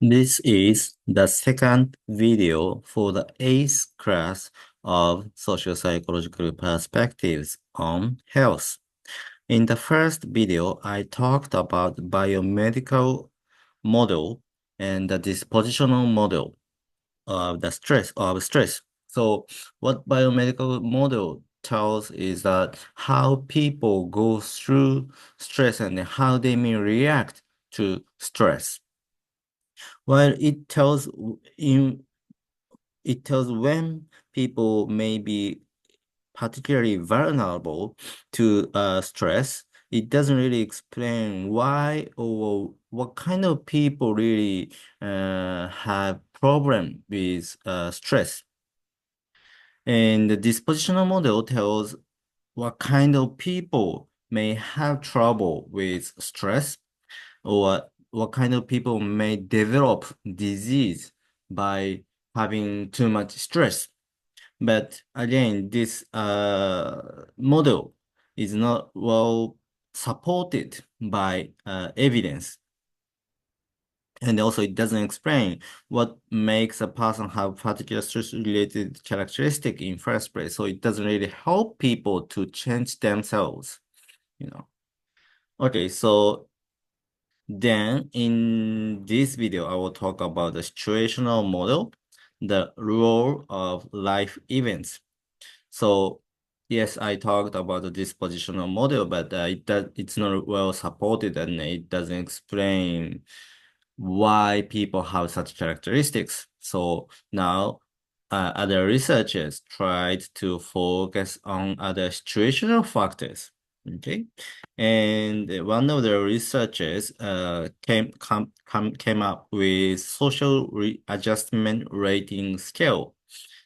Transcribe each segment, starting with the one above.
This is the second video for the eighth class of Social Psychological Perspectives on Health. In the first video, I talked about biomedical model and the dispositional model of the stress. So what biomedical model tells is that how people go through stress and how they may react to stress. While it tells when people may be particularly vulnerable to stress. It doesn't really explain why or what kind of people really have problem with stress. And the dispositional model tells what kind of people may have trouble with stress or what kind of people may develop disease by having too much stress. But again, this model is not well supported by evidence. And also, it doesn't explain what makes a person have particular stress-related characteristic in first place. So it doesn't really help people to change themselves, you know. Okay, so then in this video, I will talk about the situational model, the role of life events. So yes, I talked about the dispositional model, but it's not well supported and it doesn't explain why people have such characteristics. So now other researchers tried to focus on other situational factors. Okay. And one of the researchers came up with social readjustment rating scale.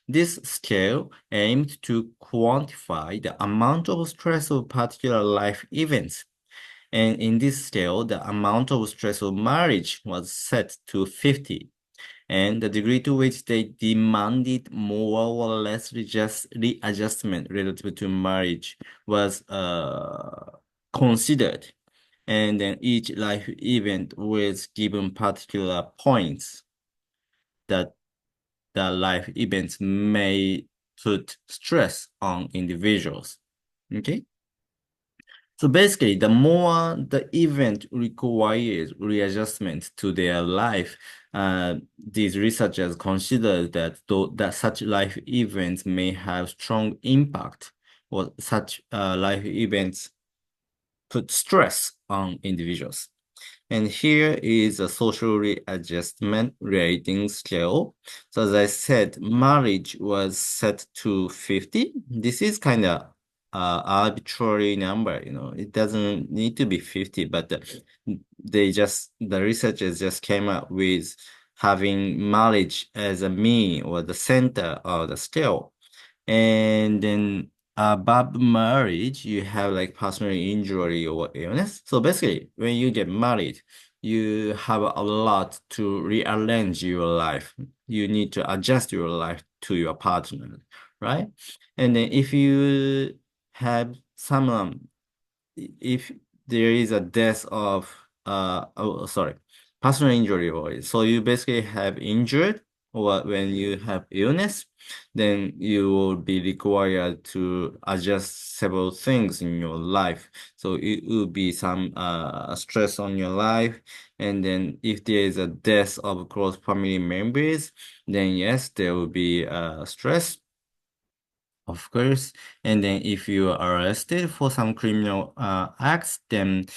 This scale aimed to quantify the amount of stress of particular life events. And in this scale, the amount of stress of marriage was set to 50. And the degree to which they demanded more or less readjustment relative to marriage was considered. And then each life event was given particular points that the life events may put stress on individuals. Okay. So basically, the more the event requires readjustment to their life, these researchers consider that such life events may have strong impact, or such life events put stress on individuals. And here is a social readjustment rating scale. So as I said, marriage was set to 50. This is kind of arbitrary number, it doesn't need to be 50, but the researchers just came up with having marriage as a mean or the center of the scale. And then above marriage, you have like personal injury or illness. So basically, when you get married, you have a lot to rearrange your life. You need to adjust your life to your partner, right? And then if you have someone, if there is a death of, sorry, personal injury, or so you basically have injured, or when you have illness, then you will be required to adjust several things in your life. So it will be some stress on your life. And then if there is a death of close family members, then yes, there will be stress, of course. And then if you are arrested for some criminal acts, then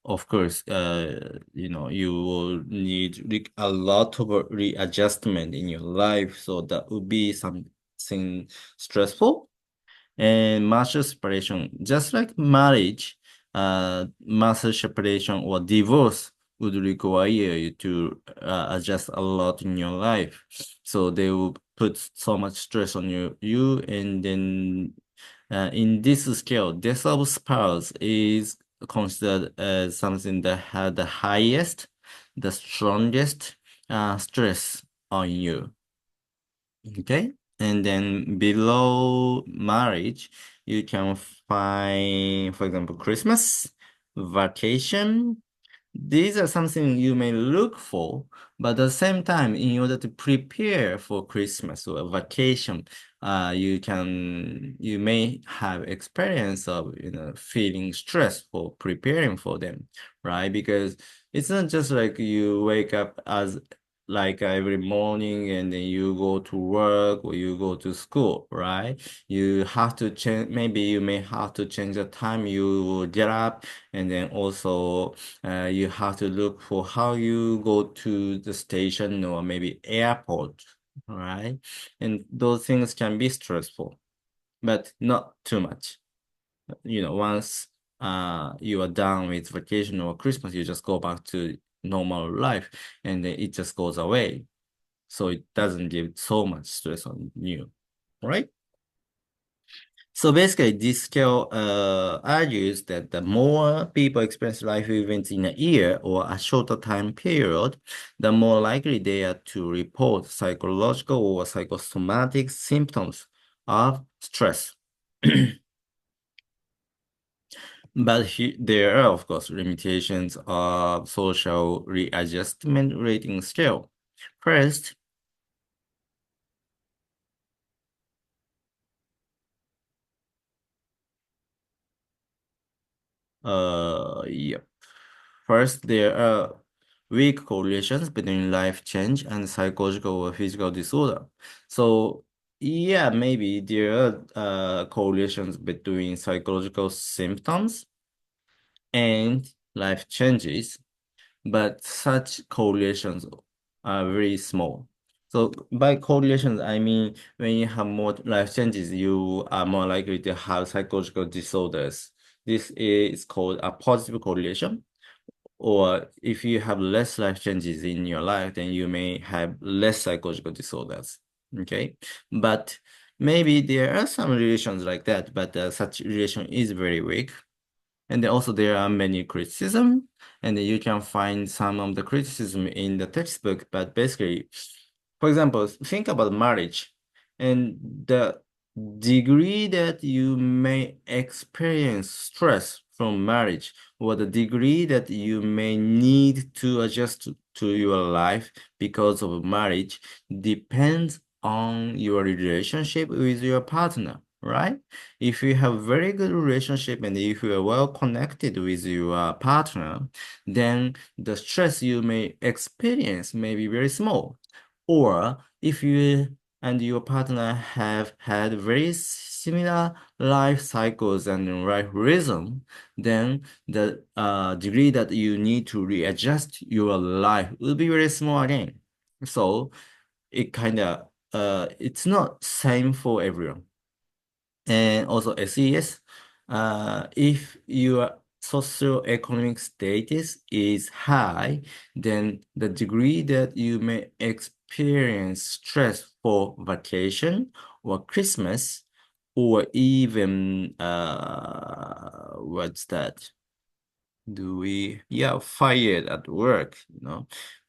of course, you will need a lot of readjustment in your life. So that would be something stressful. And martial separation, just like marriage, martial separation or divorce would require you to adjust a lot in your life. So they will put so much stress on you, and then in this scale, death of spouse is considered as something that had the highest, the strongest stress on you. Okay. And then below marriage, you can find, for example, Christmas, vacation, these are something you may look for, but at the same time, in order to prepare for Christmas or a vacation, you may have experience of, feeling stress for preparing for them, right? Because it's not just like you wake up as like every morning and then you go to work or you go to school, right? You have to change, maybe you may have to change the time you get up, and then also you have to look for how you go to the station or maybe airport, right? And those things can be stressful, but not too much. Once you are done with vacation or Christmas, you just go back to normal life and then it just goes away. So it doesn't give so much stress on you, right? So basically, this scale argues that the more people experience life events in a year or a shorter time period, the more likely they are to report psychological or psychosomatic symptoms of stress. But there are, of course, limitations of social readjustment rating scale. First, yep. First, there are weak correlations between life change and psychological or physical disorder. So, yeah, maybe there are correlations between psychological symptoms and life changes, but such correlations are very small. So by correlations, I mean when you have more life changes, you are more likely to have psychological disorders. This is called a positive correlation. Or if you have less life changes in your life, then you may have less psychological disorders. Okay. But maybe there are some relations like that, but such relation is very weak. And then also there are many criticism, and you can find some of the criticism in the textbook. But basically, for example, think about marriage and the degree that you may experience stress from marriage, or the degree that you may need to adjust to your life because of marriage depends on your relationship with your partner, right? If you have very good relationship and if you are well connected with your partner, then the stress you may experience may be very small. Or if you and your partner have had very similar life cycles and life rhythm, then the degree that you need to readjust your life will be very small again. So it kind of it's not same for everyone. And also SES, if your socioeconomic status is high, then the degree that you may experience stress for vacation or Christmas, or even what's that? Yeah, fired at work.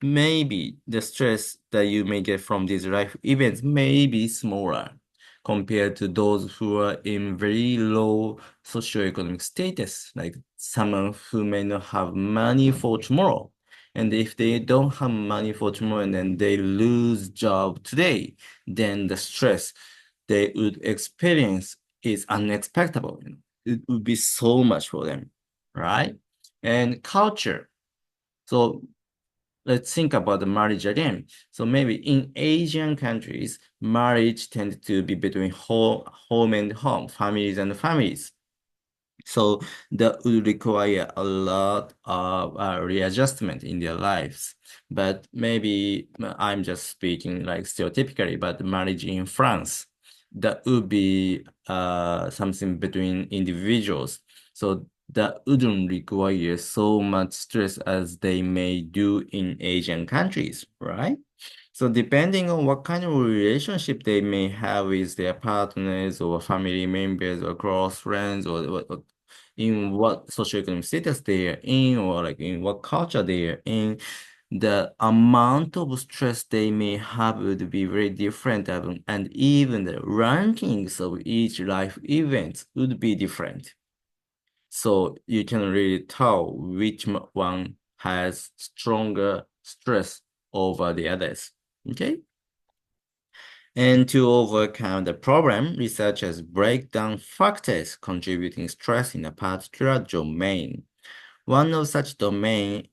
Maybe the stress that you may get from these life events may be smaller compared to those who are in very low socioeconomic status, like someone who may not have money for tomorrow. And if they don't have money for tomorrow and then they lose job today, then the stress they would experience is unexpected. It would be so much for them, right? And culture. So let's think about the marriage again. So maybe in Asian countries, marriage tends to be between home and home, families and families. So that would require a lot of readjustment in their lives. But maybe I'm just speaking like stereotypically, but marriage in France, that would be something between individuals. So that wouldn't require so much stress as they may do in Asian countries, right? So depending on what kind of relationship they may have with their partners or family members or close friends, or in what socioeconomic status they are in, or like in what culture they are in, the amount of stress they may have would be very different, and even the rankings of each life event would be different. So you can really tell which one has stronger stress over the others. Okay? And to overcome the problem, researchers break down factors contributing stress in a particular domain. One of such domains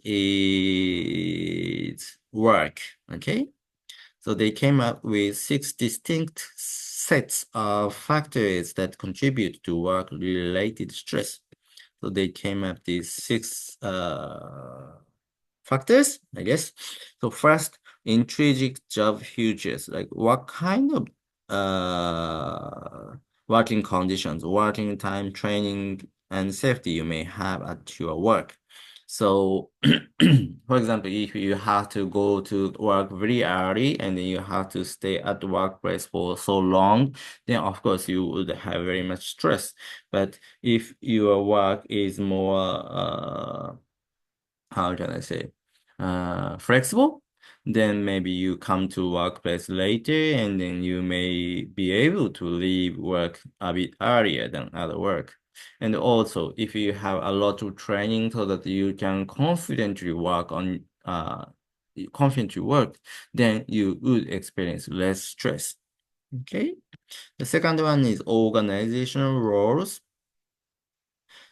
is work. Okay? So they came up with 6 distinct sets of factors that contribute to work-related stress. So they came up these 6 factors, I guess. So first, intrinsic job futures, like what kind of working conditions, working time, training, and safety you may have at your work. So, for example, if you have to go to work very early and then you have to stay at the workplace for so long, then of course you would have very much stress. But if your work is more, how can I say, flexible, then maybe you come to workplace later and then you may be able to leave work a bit earlier than other work. And also, if you have a lot of training so that you can confidently work, then you would experience less stress. Okay. The second one is organizational roles.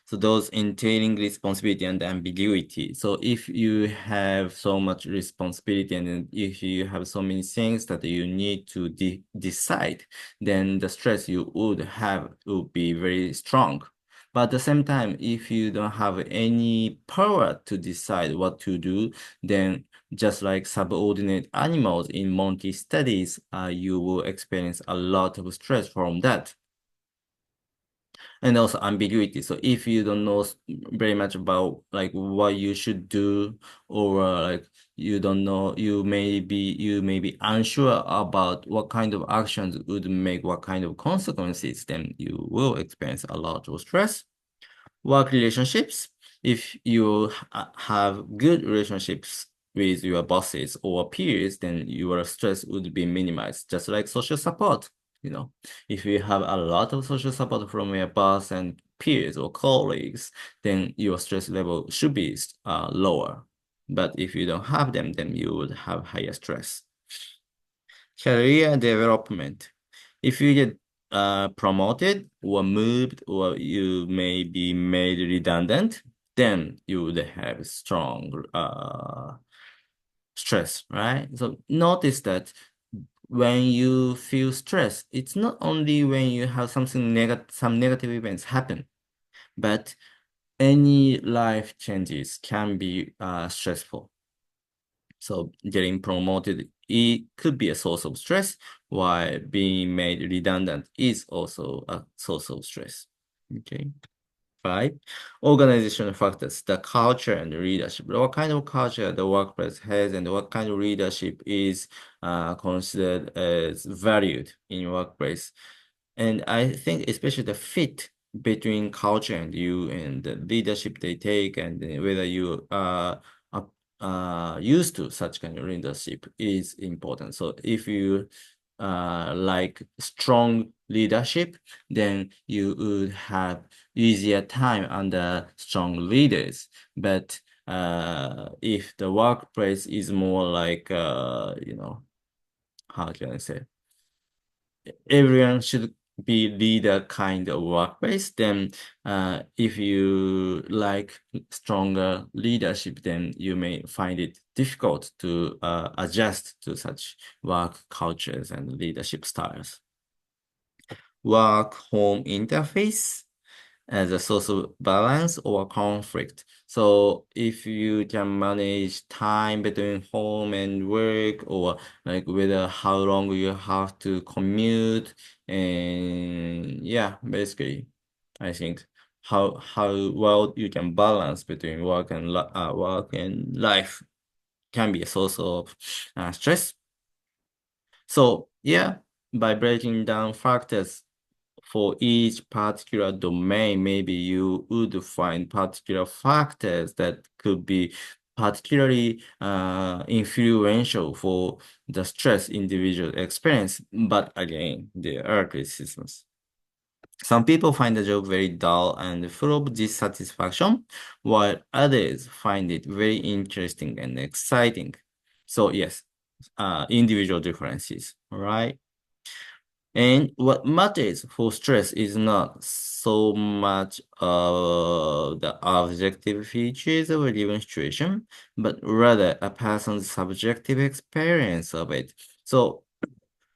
So those entailing responsibility and ambiguity. So if you have so much responsibility and then if you have so many things that you need to decide, then the stress you would have would be very strong. But at the same time, if you don't have any power to decide what to do, then just like subordinate animals in monkey studies, you will experience a lot of stress from that. And also ambiguity. So if you don't know very much about like what you should do, or like you don't know, you may be unsure about what kind of actions would make what kind of consequences, then you will experience a lot of stress. Work relationships. If you have good relationships with your bosses or peers, then your stress would be minimized, just like social support. If you have a lot of social support from your boss and peers or colleagues, then your stress level should be lower. But if you don't have them, then you would have higher stress. Career development. If you get promoted or moved or you may be made redundant, then you would have strong stress, right? So notice that when you feel stress, it's not only when you have some negative events happen, but any life changes can be stressful. So getting promoted, it could be a source of stress, while being made redundant is also a source of stress. Okay. 5, organizational factors, the culture and leadership. What kind of culture the workplace has and what kind of leadership is considered as valued in workplace. And I think especially the fit between culture and you and the leadership they take and whether you are used to such kind of leadership is important. So if you like strong leadership, then you would have easier time under strong leaders. But if the workplace is more like, how can I say, everyone should be leader kind of workplace, then if you like stronger leadership, then you may find it difficult to adjust to such work cultures and leadership styles. Work-home interface as a source of balance or conflict. So if you can manage time between home and work, or like whether how long you have to commute, and yeah, basically, I think how well you can balance between work and life can be a source of stress. So yeah, by breaking down factors for each particular domain, maybe you would find particular factors that could be particularly influential for the stress individual experience. But again, there are criticisms. Some people find the job very dull and full of dissatisfaction, while others find it very interesting and exciting. So yes, individual differences, all right? And what matters for stress is not so much the objective features of a given situation, but rather a person's subjective experience of it. So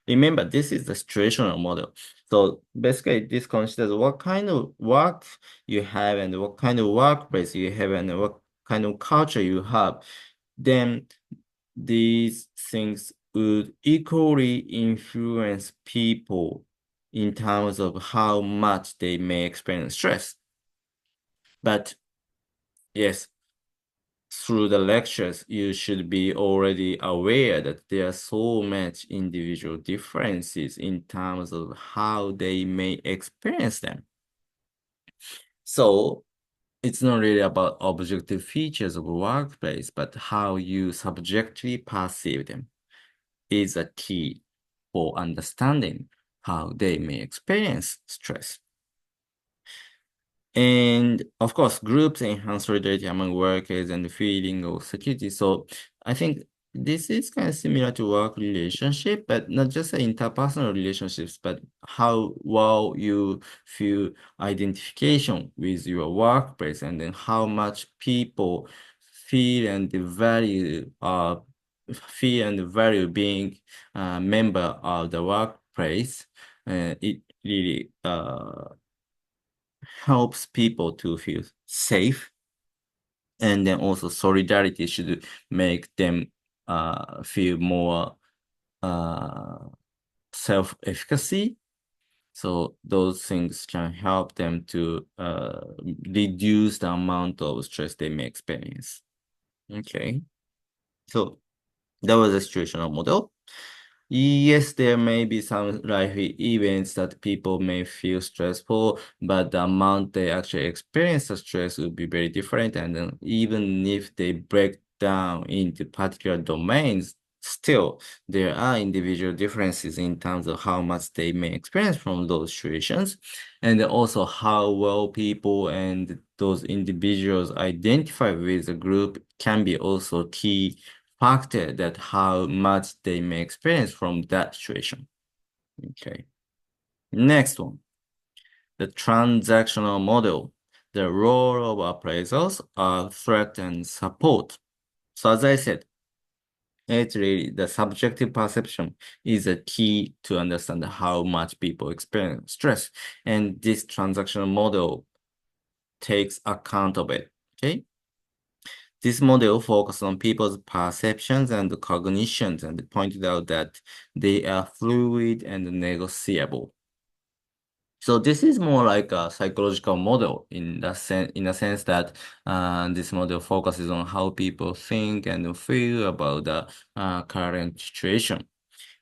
remember, this is the situational model. So basically, this considers what kind of work you have and what kind of workplace you have and what kind of culture you have. Then these things would equally influence people in terms of how much they may experience stress. But yes, through the lectures, you should be already aware that there are so much individual differences in terms of how they may experience them. So it's not really about objective features of a workplace, but how you subjectively perceive them is a key for understanding how they may experience stress. And of course, groups enhance solidarity among workers and the feeling of security. So I think this is kind of similar to work relationship, but not just the interpersonal relationships, but how well you feel identification with your workplace and then how much people feel and value being a member of the workplace. It really helps people to feel safe. And then also solidarity should make them feel more uh, self-efficacy. So those things can help them to reduce the amount of stress they may experience. Okay. So that was a situational model. Yes, there may be some life events that people may feel stressful, but the amount they actually experience the stress will be very different. And then even if they break down into particular domains, still there are individual differences in terms of how much they may experience from those situations, and also how well people and those individuals identify with the group can be also key factor that how much they may experience from that situation. Okay. Next one, the transactional model. The role of appraisals are threat and support. So as I said, it's really the subjective perception is a key to understand how much people experience stress. And this transactional model takes account of it. Okay. This model focuses on people's perceptions and cognitions and pointed out that they are fluid and negotiable. So this is more like a psychological model in the sense that this model focuses on how people think and feel about the current situation.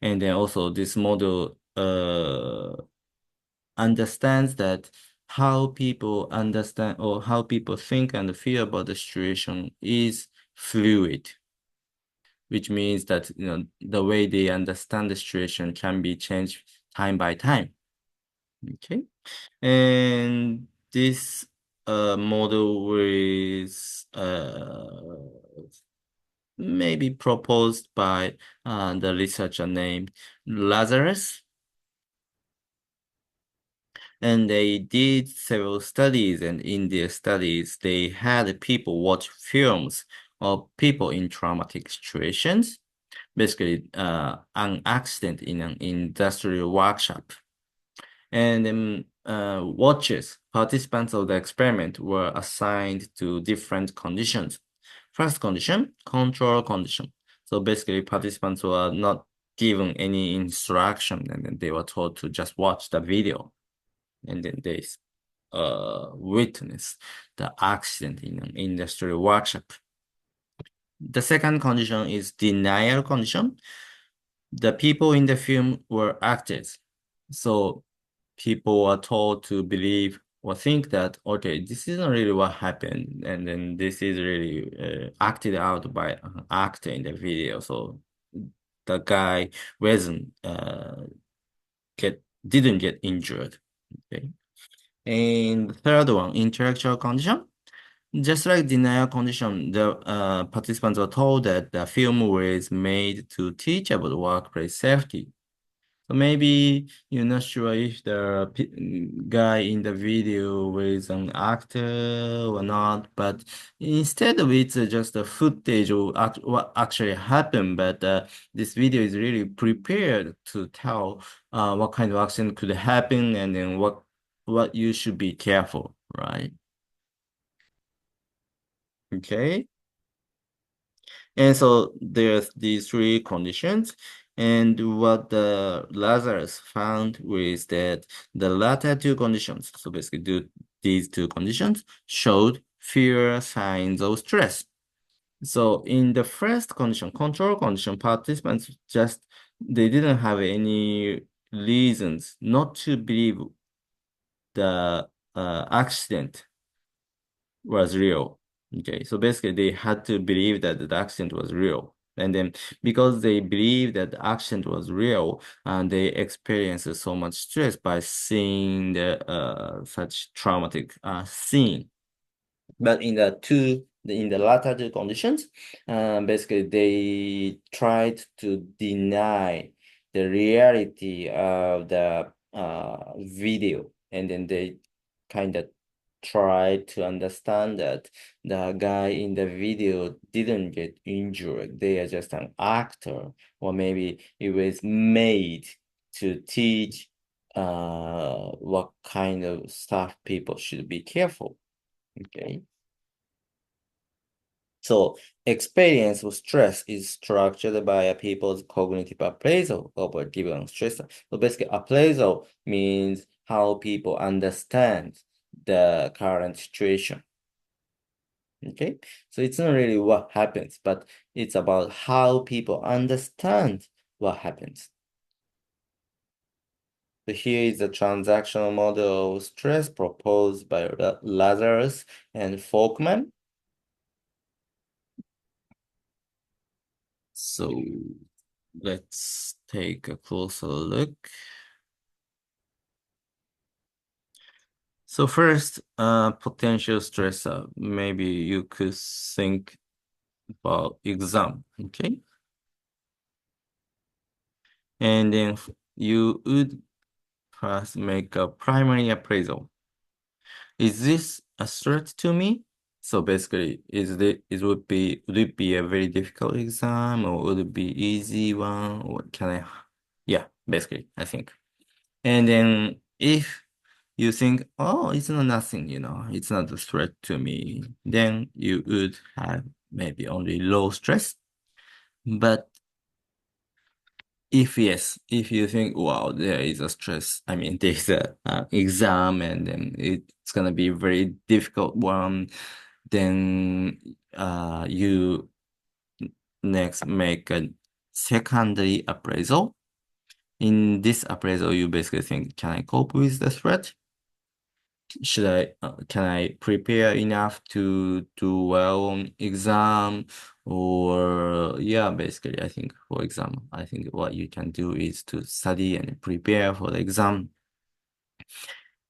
And then also this model understands that how people understand or how people think and feel about the situation is fluid, which means that the way they understand the situation can be changed time by time. Okay, and this model is maybe proposed by the researcher named Lazarus. And they did several studies, and in their studies, they had people watch films of people in traumatic situations, basically an accident in an industrial workshop. And watches, participants of the experiment were assigned to different conditions. First condition, control condition. So basically, participants were not given any instruction, and then they were told to just watch the video. And then they witness the accident in an industrial workshop. The second condition is denial condition. The people in the film were actors. So people are told to believe or think that, okay, this isn't really what happened. And then this is really acted out by an actor in the video. So the guy wasn't didn't get injured. Okay. And the third one, intellectual condition. Just like denial condition, the participants were told that the film was made to teach about workplace safety. So maybe you're not sure if the guy in the video was an actor or not, but instead of it's just a footage of what actually happened, but this video is really prepared to tell what kind of accident could happen and then what you should be careful, right? Okay. And so there's these three conditions. And what the Lazarus found was that the latter two conditions, so basically these two conditions, showed fewer signs of stress. So in the first condition, control condition, participants just, they didn't have any reasons not to believe the accident was real. Okay, so basically they had to believe that the accident was real. And then because they believed that the accident was real, and they experienced so much stress by seeing the such traumatic scene. But in the latter two conditions, basically they tried to deny the reality of the video, and then they kind of tried to understand that the guy in the video didn't get injured. They are just an actor, or maybe it was made to teach what kind of stuff people should be careful. Okay. So experience of stress is structured by a people's cognitive appraisal of a given stressor. So basically appraisal means how people understand the current situation. Okay, so it's not really what happens, but it's about how people understand what happens. So here is the transactional model of stress proposed by Lazarus and Folkman. So let's take a closer look. So first, potential stressor. Maybe you could think about exam, okay? And then you would first make a primary appraisal. Is this a threat to me? So basically, would it be a very difficult exam, or would it be easy one? Or can I, yeah, basically, I think. And then if you think, oh, it's not nothing, it's not a threat to me, then you would have maybe only low stress. But if yes, if you think, wow, there is a stress, I mean, there's a exam and then it's gonna be a very difficult one, then you next make a secondary appraisal. In this appraisal, you basically think, can I cope with the threat? Can I prepare enough to do well on exam? Or yeah, basically, I think for exam, I think what you can do is to study and prepare for the exam.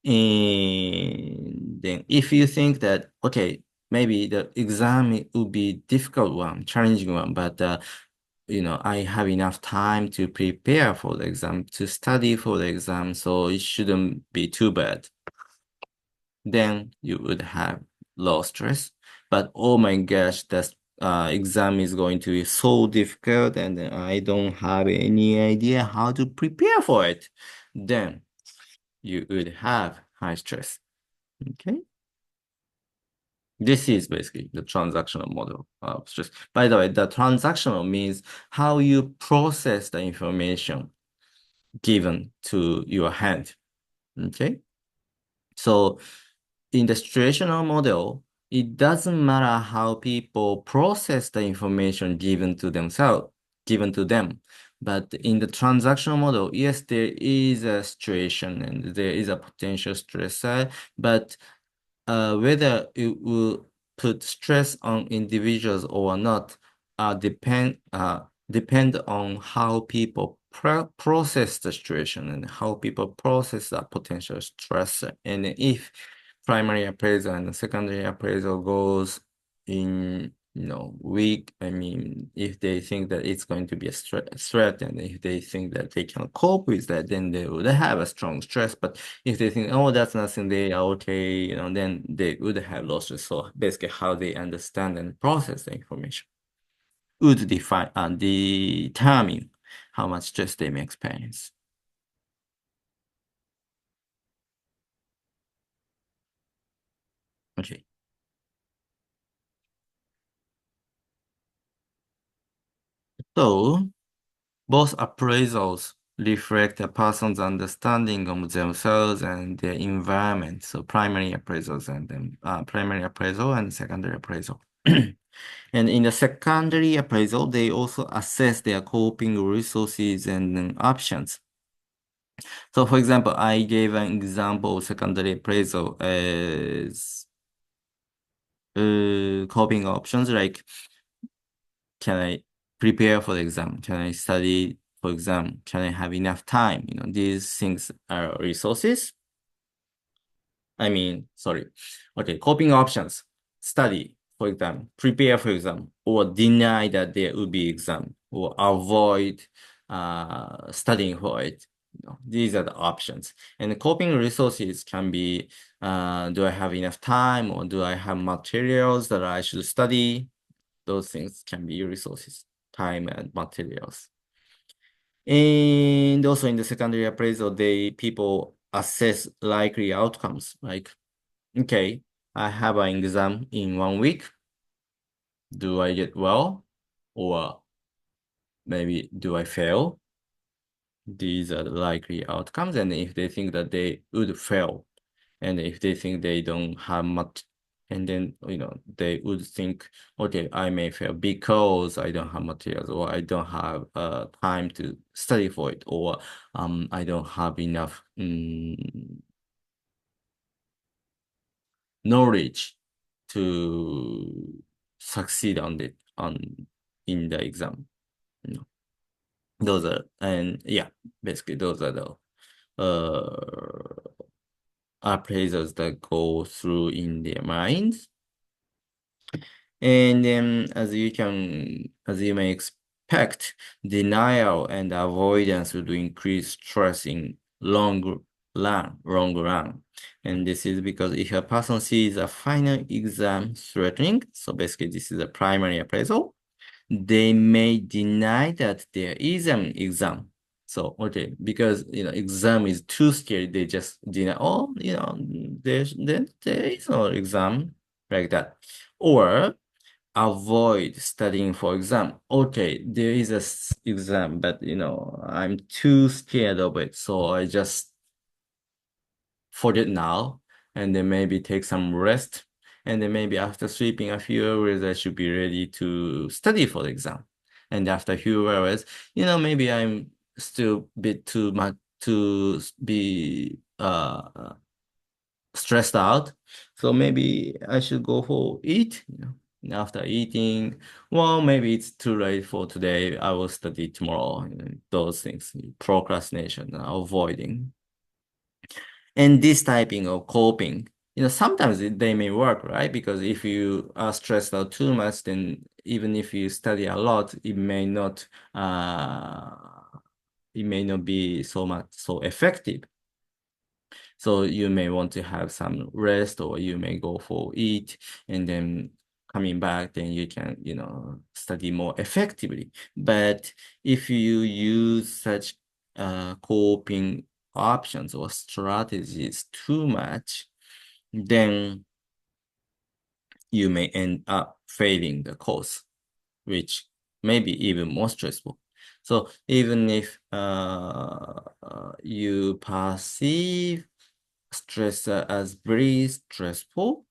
And then if you think that, okay, maybe the exam it will be difficult one, challenging one, but I have enough time to prepare for the exam, to study for the exam, so it shouldn't be too bad. Then you would have low stress. But oh my gosh, that exam is going to be so difficult and I don't have any idea how to prepare for it. Then you would have high stress. Okay. This is basically the transactional model of stress. By the way, the transactional means how you process the information given to your hand. Okay. So in the situational model, it doesn't matter how people process the information given to them. But in the transactional model, yes, there is a situation and there is a potential stressor, but whether it will put stress on individuals or not, depend on how people process the situation and how people process that potential stress. And if primary appraisal and secondary appraisal goes in, weak, I mean, if they think that it's going to be a threat, and if they think that they can cope with that, then they would have a strong stress. But if they think, oh, that's nothing, they are okay, then they would have low stress. So basically how they understand and process the information would define and determine how much stress they may experience. Okay. So both appraisals reflect a person's understanding of themselves and their environment. So primary appraisals and then primary appraisal and secondary appraisal. And in the secondary appraisal, they also assess their coping resources and options. So for example, I gave an example of secondary appraisal as coping options like, can I prepare for the exam? Can I study for exam? Can I have enough time? These things are resources. I mean, sorry. Okay, coping options. Study for exam, prepare for exam, or deny that there will be exam, or avoid studying for it. These are the options. And the coping resources can be, do I have enough time, or do I have materials that I should study? Those things can be resources, time and materials. And also in the secondary appraisal, people assess likely outcomes. Like, okay, I have an exam in 1 week. Do I get well? Or maybe do I fail? These are the likely outcomes. And if they think that they would fail, and if they think they don't have much, and then, they would think, okay, I may fail because I don't have materials, or I don't have time to study for it, or I don't have enough knowledge to succeed in the exam. You know, those are, and yeah, basically those are the appraisals that go through in their minds. And then, as you may expect, denial and avoidance would increase stress in long run. And this is because if a person sees a final exam threatening, so basically this is a primary appraisal, they may deny that there is an exam. So, okay, because, exam is too scary, they just deny, oh, there is no exam like that. Or avoid studying for exam. Okay, there is a exam, but I'm too scared of it, so I just forget now, and then maybe take some rest, and then maybe after sleeping a few hours, I should be ready to study for the exam. And after a few hours, maybe I'm still a bit too much to be stressed out. So maybe I should go for eat. And after eating, well, maybe it's too late for today. I will study tomorrow. Those things, procrastination, avoiding. And this typing of coping, sometimes they may work, right? Because if you are stressed out too much, then even if you study a lot, it may not be so effective. So you may want to have some rest, or you may go for eat, and then coming back, then you can, study more effectively. But if you use such coping options or strategies too much, then you may end up failing the course, which may be even more stressful. So even if you perceive stress as very stressful,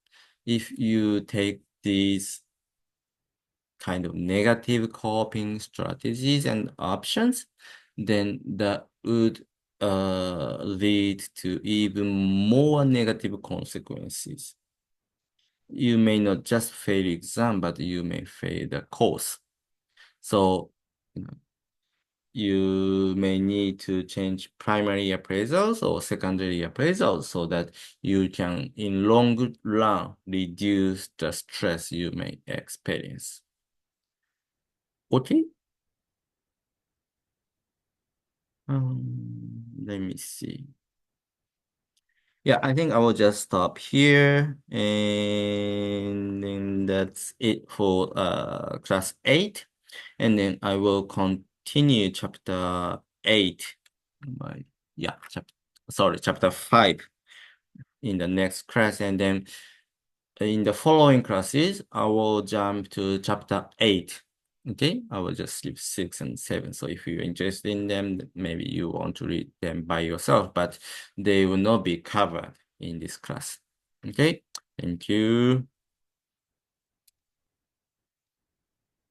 if you take these kind of negative coping strategies and options, then that would lead to even more negative consequences. You may not just fail exam, but you may fail the course. So, you may need to change primary appraisals or secondary appraisals so that you can, in long run, reduce the stress you may experience. Okay? Let me see. Yeah, I think I will just stop here, and then that's it for class 8. And then I will continue chapter 8. My yeah, chapter 5 in the next class. And then in the following classes, I will jump to chapter 8. Okay, I will just skip 6 and 7. So if you're interested in them, maybe you want to read them by yourself, but they will not be covered in this class. Okay, thank you.